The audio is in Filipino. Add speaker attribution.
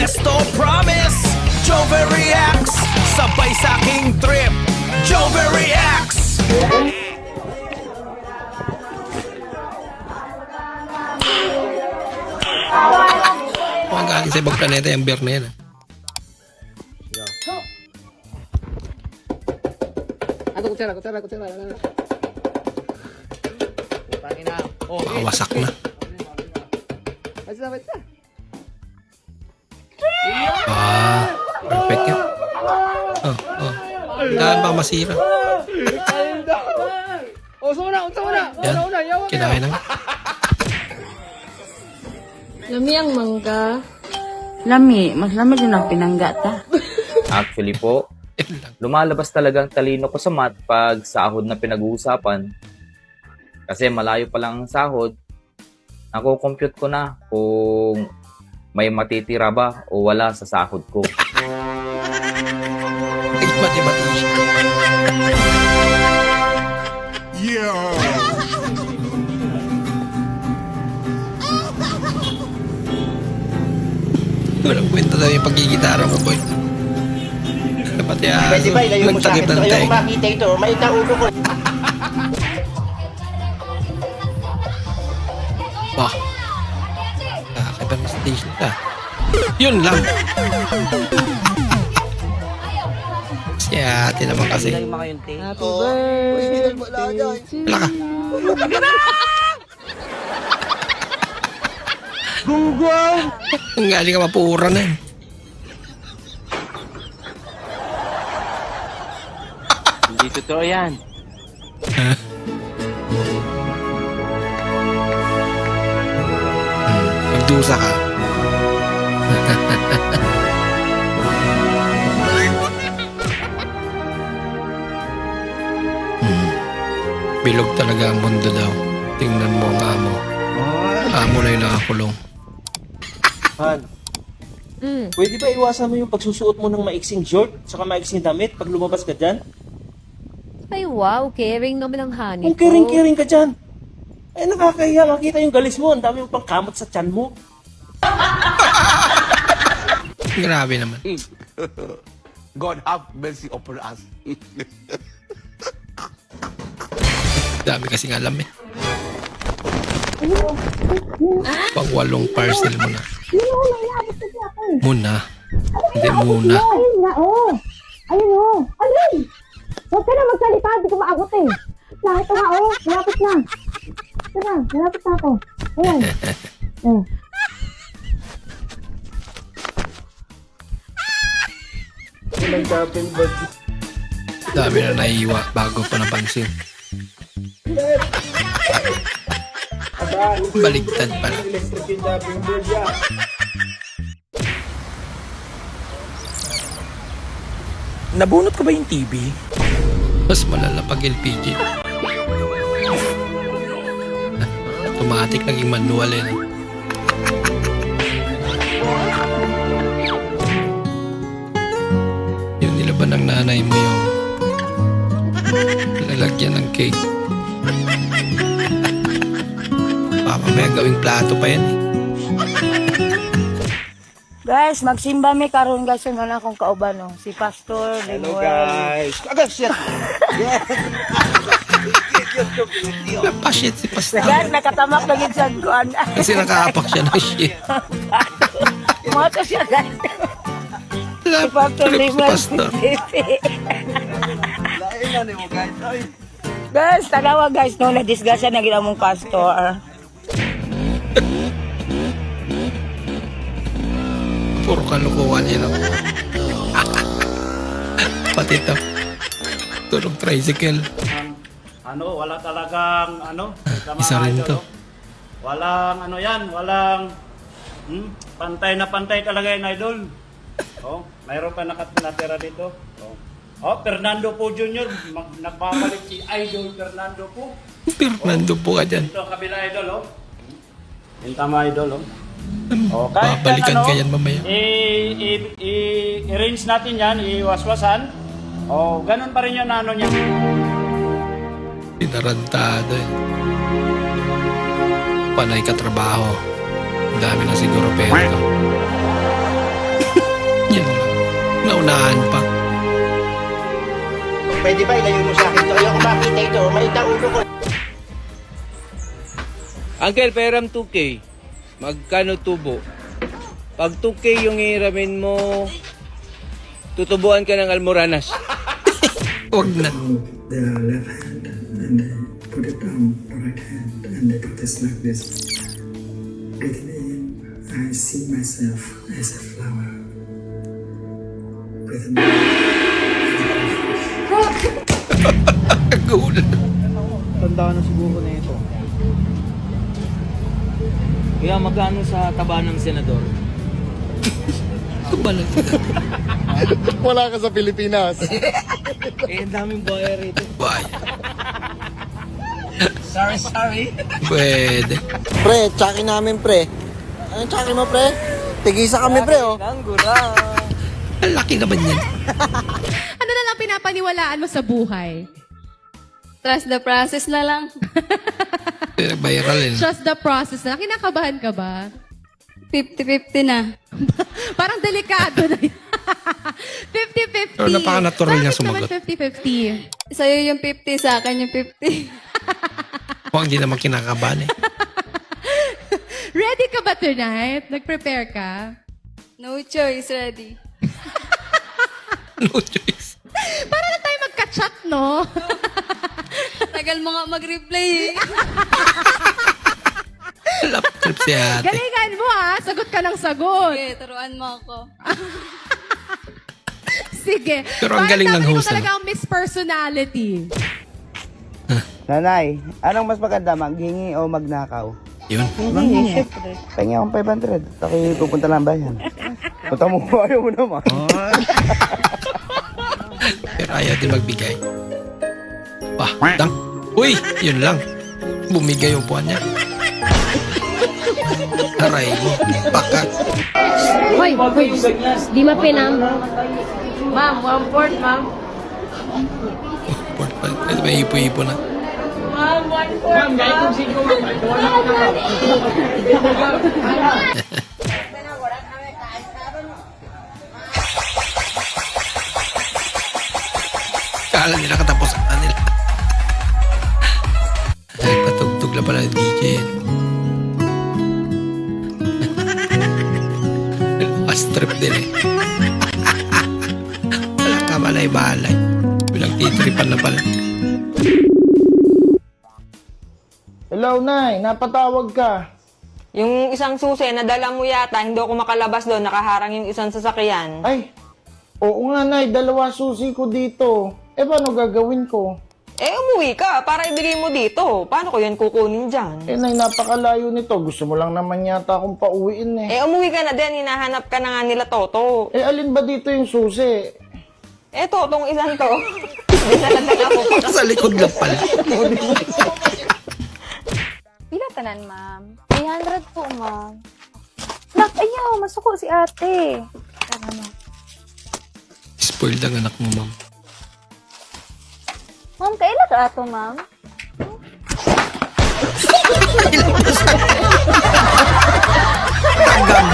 Speaker 1: Esto promise, Jover reacts. Sabay sa aking trip, Jover reacts.
Speaker 2: Ang galing sa ibang planeta yung beer na yan.
Speaker 3: kutsara.
Speaker 2: Wasak na. Perfect yan. Daan ba masira? Yan, kinain na.
Speaker 4: Lami ang mangga.
Speaker 5: Lami, mas lami din ang pinangga ta.
Speaker 6: Actually po, lumalabas talaga ang talino ko sa math pag sahod na pinag-uusapan. Kasi malayo pa lang ang sahod, nako-compute ko na kung may matitira ba o wala sa sahod ko.
Speaker 2: Mathematician. Walang kwenta daw yung pagigitara mo, boy. Dapat yan.
Speaker 7: Pwede ba ilayo mo sa akin?
Speaker 2: Nagtakip ng
Speaker 7: Ayaw
Speaker 2: teng.
Speaker 7: ko makita ito. May naulo ko.
Speaker 2: Bah. Nakakita ng station ka. Yun lang. Si ate naman kasi.
Speaker 5: Ilay mga yung tape.
Speaker 4: Happy birthday to
Speaker 2: Wala ka. Ang galing ka mapura na yun.
Speaker 6: Hindi totoo yan.
Speaker 2: Magdusa ka. Bilog talaga ang mundo daw. Tingnan mo ang amo. Amo na yung nakakulong.
Speaker 7: Han, pwede ba iwasan mo yung pagsusuot mo ng maiksing short saka maiksing damit pag lumabas ka dyan?
Speaker 4: Ay wow, caring naman ang honey
Speaker 7: Kung
Speaker 4: ko.
Speaker 7: kiring-kiring ka dyan. Ay, nakakahiya. Makita yung galis mo. Ang dami mo pang kamot sa tiyan mo.
Speaker 2: Grabe naman.
Speaker 8: God have mercy upon us.
Speaker 2: Dami kasing alam eh. Pang 8 parcel mo na. Muna. Hindi muna.
Speaker 9: Ayun na, oh. Ayun, oh. Ayun. Huwag ka na magsalita. Hindi ko maabot eh. Ito nga, oh. Malapit na. Ito na. Malapit na ako. Ayan. Oh.
Speaker 2: Dami na naiiwa bago pa napansin. Baligtad pala.
Speaker 1: Nabunot ko ba yung TV?
Speaker 2: Mas malala pag LPG. Automatic naging manual eh. No? Yung nilaban ng nanay mo yung lalagyan ng cake. Mamaya gawing plato pa yan eh.
Speaker 5: Guys, magsimba mi karon guys yung na akong kauban no. Si Pastor
Speaker 7: Hello,
Speaker 5: Lemuel.
Speaker 7: guys. Agad, shit.
Speaker 2: Napashit si Pastor.
Speaker 5: Guys, nakatamak na gid sa kuan.
Speaker 2: Kasi nakaapak siya ng shit.
Speaker 5: Moto siya guys. Si Pastor
Speaker 2: Tulip si
Speaker 5: Lemuel.
Speaker 2: Pastor.
Speaker 5: Guys, tanawa guys no, na-disgusya na gid among pastor.
Speaker 2: Puro kalukuhan yan. Pati ito. Tulog tricycle.
Speaker 10: Wala talagang
Speaker 2: Isa rin to.
Speaker 10: Walang walang pantay na pantay talaga yan, idol. Oh, mayroon pa natira dito. Oh, Fernando po Jr. Nagbabalik si Idol Fernando po.
Speaker 2: Fernando po ka dyan.
Speaker 10: Ito ang kabila, idol, oh. Yung tama, idol, oh.
Speaker 2: Babalikan ka yan mamaya.
Speaker 10: I-arrange natin yan, iwaswasan. Oh, ganun pa rin yung niya.
Speaker 2: Pinarantado eh. Panay ka trabaho. Ang dami na siguro pera. Naunahan pa.
Speaker 3: Pwede ba ilayo mo sa akin ito? Ayoko makita ito. Malit ang ulo ko.
Speaker 11: Uncle, pairam 2K. Magkano tubo? Pag 2K yung hiramin mo, tutubuan ka ng almoranas.
Speaker 2: Huwag na.
Speaker 12: Their left hand and they put it on the right hand and they put this like this. Breathing in, I see myself as a flower. Breathing out.
Speaker 2: Nagulat.
Speaker 6: Tanda na siguro na ito. Kaya magkano sa taba ng senador?
Speaker 2: Kumalag.
Speaker 8: Wala ka sa Pilipinas.
Speaker 6: Eh, ang daming buyer rito.
Speaker 2: Bye.
Speaker 6: Sorry.
Speaker 2: Pwede.
Speaker 3: Pre, tsaki namin pre. Anong tsaki mo pre? Tigisa kami pre oh.
Speaker 2: Ang laki naman yan.
Speaker 13: Ano na lang pinapaniwalaan mo sa buhay?
Speaker 5: Trust the process na lang.
Speaker 2: Viral yun.
Speaker 13: Trust the process na. Kinakabahan ka ba?
Speaker 5: 50-50 na.
Speaker 13: Parang delikado na yun. 50-50.
Speaker 2: Pero napaka-natural niya
Speaker 13: Bakit naman
Speaker 2: sumagot.
Speaker 13: 50-50?
Speaker 5: Sa'yo yung 50, sa akin yung 50.
Speaker 2: Mukhang hindi naman kinakabahan eh.
Speaker 13: Ready ka ba tonight? Nag-prepare ka?
Speaker 5: No choice, ready.
Speaker 2: No choice.
Speaker 13: Para na tayo magka-chat, no?
Speaker 5: Tagal mo nga mag-reply eh.
Speaker 2: Lap trip si ate.
Speaker 13: Galingan mo ha. Sagot ka ng sagot.
Speaker 5: Okay, turuan mo ako.
Speaker 13: Sige.
Speaker 2: Pero ang galing ng host,
Speaker 13: Parang talaga ang Miss Personality.
Speaker 3: Nanay, anong mas maganda, maghingi o magnakaw?
Speaker 2: Yun.
Speaker 3: Maghingi, syempre. Pahingi akong 500. Taki pupunta lang bayan. Punta mo ko, ayaw mo naman.
Speaker 2: Pero ayaw din magbigay. Dang. Uy, yun lang. Bumigay yung puwan niya. Aray mo. Baka.
Speaker 9: Hoy, di mapinam.
Speaker 5: Ma'am, 1/4, ma'am.
Speaker 2: Pwede ba ipo-ipo na?
Speaker 5: Ma'am, 1/4, ma'am.
Speaker 2: Kala nila katapusan na nila. Ay, patugtog lang pala ng DJ yan. Strip din eh. Wala ka malay-balay. Bilang titripan na pala.
Speaker 3: Hello, Nay. Napatawag ka.
Speaker 5: Yung isang susi, nadala mo yata, hindi ako makalabas doon, nakaharang yung isang sasakyan.
Speaker 3: Ay, oo nga, Nay. 2 susi ko dito. Eh, paano gagawin ko?
Speaker 5: Eh, umuwi ka para ibigay mo dito. Paano ko yan kukunin dyan?
Speaker 3: Eh, Nay, napakalayo nito. Gusto mo lang naman yata akong pauwiin eh.
Speaker 5: Eh, umuwi ka na din. Hinahanap ka na nga nila Toto.
Speaker 3: Eh, alin ba dito yung susi?
Speaker 5: Eh, Totong isang to. Dinaladala ko.
Speaker 2: Sa likod lang pala.
Speaker 9: Pila tanan, ma'am? 300 po, ma'am. Nak, ayaw, masuko si ate. Tara na.
Speaker 2: Spoiled ang anak mo, ma'am.
Speaker 9: Ma'am, kailan ka ato, ma'am?
Speaker 2: Tanggam.